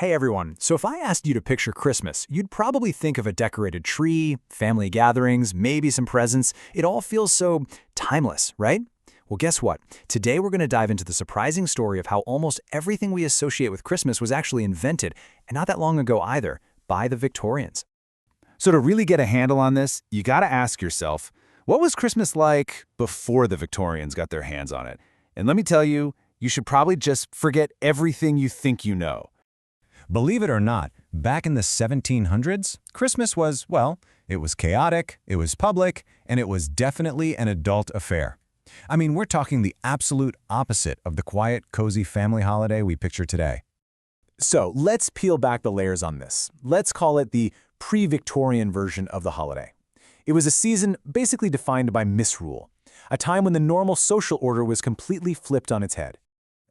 Hey everyone, so if I asked you to picture Christmas, you'd probably think of a decorated tree, family gatherings, maybe some presents. It all feels so timeless, right? Well, guess what? Today we're going to dive into the surprising story of how almost everything we associate with Christmas was actually invented, and not that long ago either, by the Victorians. So to really get a handle on this, you gotta ask yourself, what was Christmas like before the Victorians got their hands on it? And let me tell you, you should probably just forget everything you think you know. Believe it or not, back in the 1700s, Christmas was, well, it was chaotic, it was public, and it was definitely an adult affair. I mean, we're talking the absolute opposite of the quiet, cozy family holiday we picture today. So let's peel back the layers on this. Let's call it the pre-Victorian version of the holiday. It was a season basically defined by misrule, a time when the normal social order was completely flipped on its head.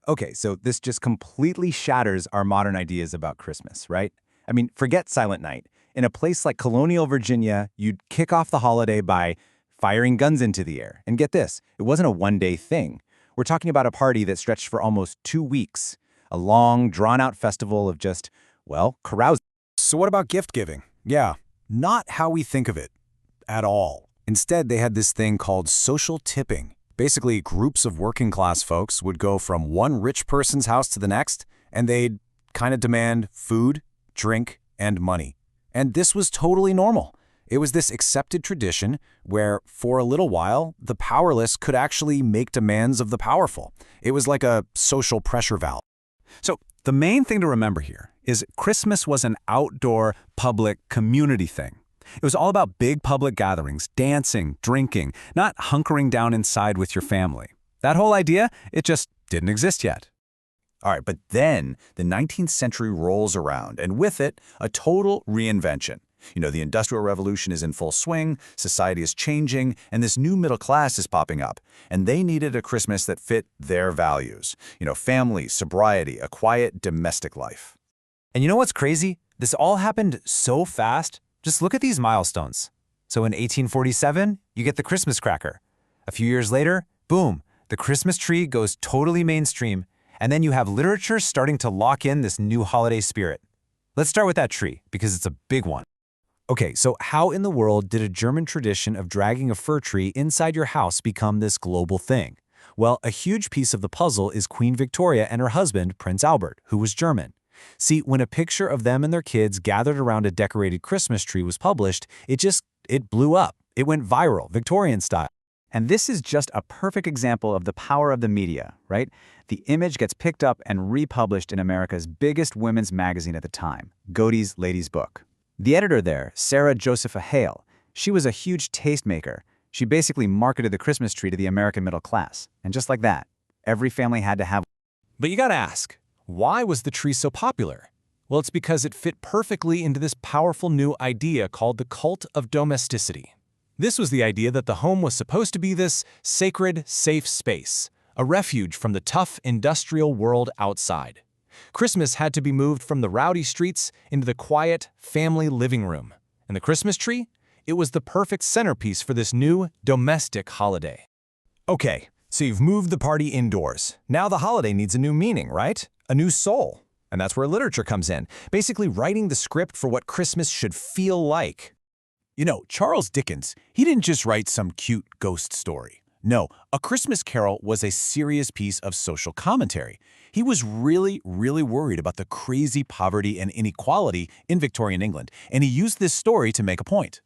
Okay, so this just completely shatters our modern ideas about Christmas, right? I mean, forget Silent Night. In a place like colonial Virginia, you'd kick off the holiday by firing guns into the air. And get this, it wasn't a one-day thing. We're talking about a party that stretched for almost 2 weeks, a long, drawn-out festival of just, well, carousing. So what about gift giving? Yeah, not how we think of it at all. Instead, they had this thing called social tipping. Basically, groups of working-class folks would go from one rich person's house to the next, and they'd kind of demand food, drink, and money. And this was totally normal. It was this accepted tradition where, for a little while, the powerless could actually make demands of the powerful. It was like a social pressure valve. So the main thing to remember here is Christmas was an outdoor, public, community thing. It was all about big public gatherings, dancing, drinking, not hunkering down inside with your family. That whole idea, it just didn't exist yet. All right, but then the 19th century rolls around, and with it, a total reinvention. You know, the Industrial Revolution is in full swing, society is changing, and this new middle class is popping up. And they needed a Christmas that fit their values. You know, family, sobriety, a quiet domestic life. And you know what's crazy? This all happened so fast. Just look at these milestones. So in 1847, you get the Christmas cracker. A few years later, boom, the Christmas tree goes totally mainstream, and then you have literature starting to lock in this new holiday spirit. Let's start with that tree, because it's a big one. Okay, so how in the world did a German tradition of dragging a fir tree inside your house become this global thing? Well, a huge piece of the puzzle is Queen Victoria and her husband, Prince Albert, who was German. See, when a picture of them and their kids gathered around a decorated Christmas tree was published, it blew up. It went viral, Victorian style. And this is just a perfect example of the power of the media, right? The image gets picked up and republished in America's biggest women's magazine at the time, Godey's Lady's Book. The editor there, Sarah Josepha Hale, she was a huge tastemaker. She basically marketed the Christmas tree to the American middle class. And just like that, every family had to have. But you gotta ask, why was the tree so popular? Well, it's because it fit perfectly into this powerful new idea called the cult of domesticity. This was the idea that the home was supposed to be this sacred, safe space, a refuge from the tough industrial world outside. Christmas had to be moved from the rowdy streets into the quiet family living room. And the Christmas tree? It was the perfect centerpiece for this new domestic holiday. Okay, so you've moved the party indoors. Now the holiday needs a new meaning, right? A new soul. And that's where literature comes in, basically writing the script for what Christmas should feel like. You know, Charles Dickens, he didn't just write some cute ghost story. No, A Christmas Carol was a serious piece of social commentary. He was really worried about the crazy poverty and inequality in Victorian England, and he used this story to make a point.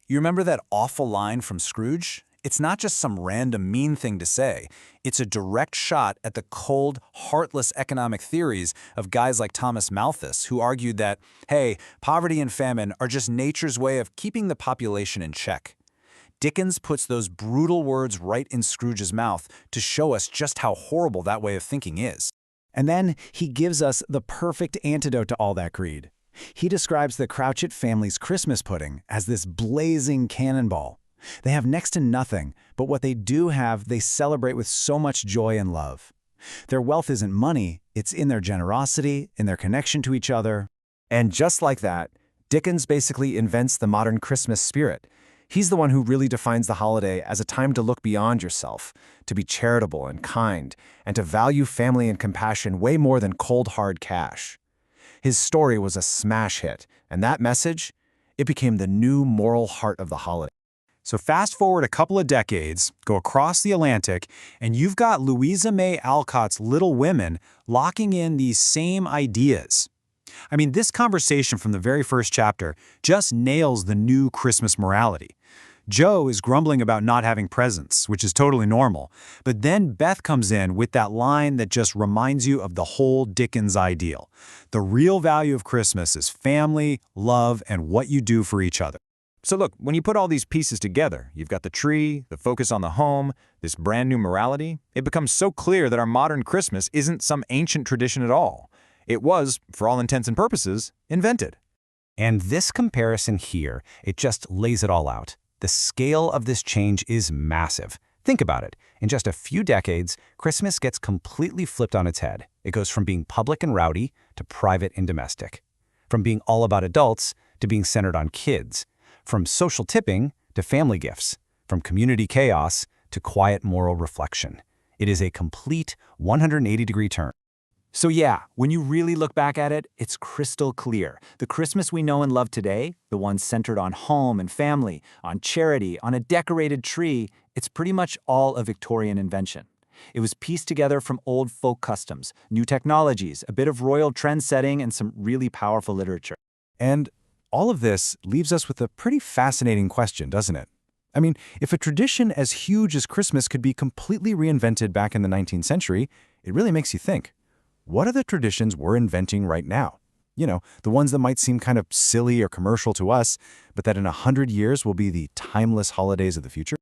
You remember that awful line from Scrooge? It's not just some random mean thing to say. It's a direct shot at the cold, heartless economic theories of guys like Thomas Malthus, who argued that, hey, poverty and famine are just nature's way of keeping the population in check. Dickens puts those brutal words right in Scrooge's mouth to show us just how horrible that way of thinking is. And then he gives us the perfect antidote to all that greed. He describes the Crouchett family's Christmas pudding as this blazing cannonball. They have next to nothing, but what they do have, they celebrate with so much joy and love. Their wealth isn't money, it's in their generosity, in their connection to each other. And just like that, Dickens basically invents the modern Christmas spirit. He's the one who really defines the holiday as a time to look beyond yourself, to be charitable and kind, and to value family and compassion way more than cold, hard cash. His story was a smash hit, and that message, it became the new moral heart of the holiday. So fast forward a couple of decades, go across the Atlantic, and you've got Louisa May Alcott's Little Women locking in these same ideas. I mean, this conversation from the very first chapter just nails the new Christmas morality. Joe is grumbling about not having presents, which is totally normal, but then Beth comes in with that line that just reminds you of the whole Dickens ideal. The real value of Christmas is family, love, and what you do for each other. So look, when you put all these pieces together, you've got the tree, the focus on the home, this brand new morality, it becomes so clear that our modern Christmas isn't some ancient tradition at all. It was, for all intents and purposes, invented. And this comparison here, it just lays it all out. The scale of this change is massive. Think about it. In just a few decades, Christmas gets completely flipped on its head. It goes from being public and rowdy to private and domestic. From being all about adults to being centered on kids. From social tipping to family gifts. From community chaos to quiet moral reflection. It is a complete 180-degree turn. So yeah, when you really look back at it, it's crystal clear. The Christmas we know and love today, the one centered on home and family, on charity, on a decorated tree, it's pretty much all a Victorian invention. It was pieced together from old folk customs, new technologies, a bit of royal trend setting, and some really powerful literature. And all of this leaves us with a pretty fascinating question, doesn't it? I mean, if a tradition as huge as Christmas could be completely reinvented back in the 19th century, it really makes you think. What are the traditions we're inventing right now? You know, the ones that might seem kind of silly or commercial to us, but that in 100 years will be the timeless holidays of the future?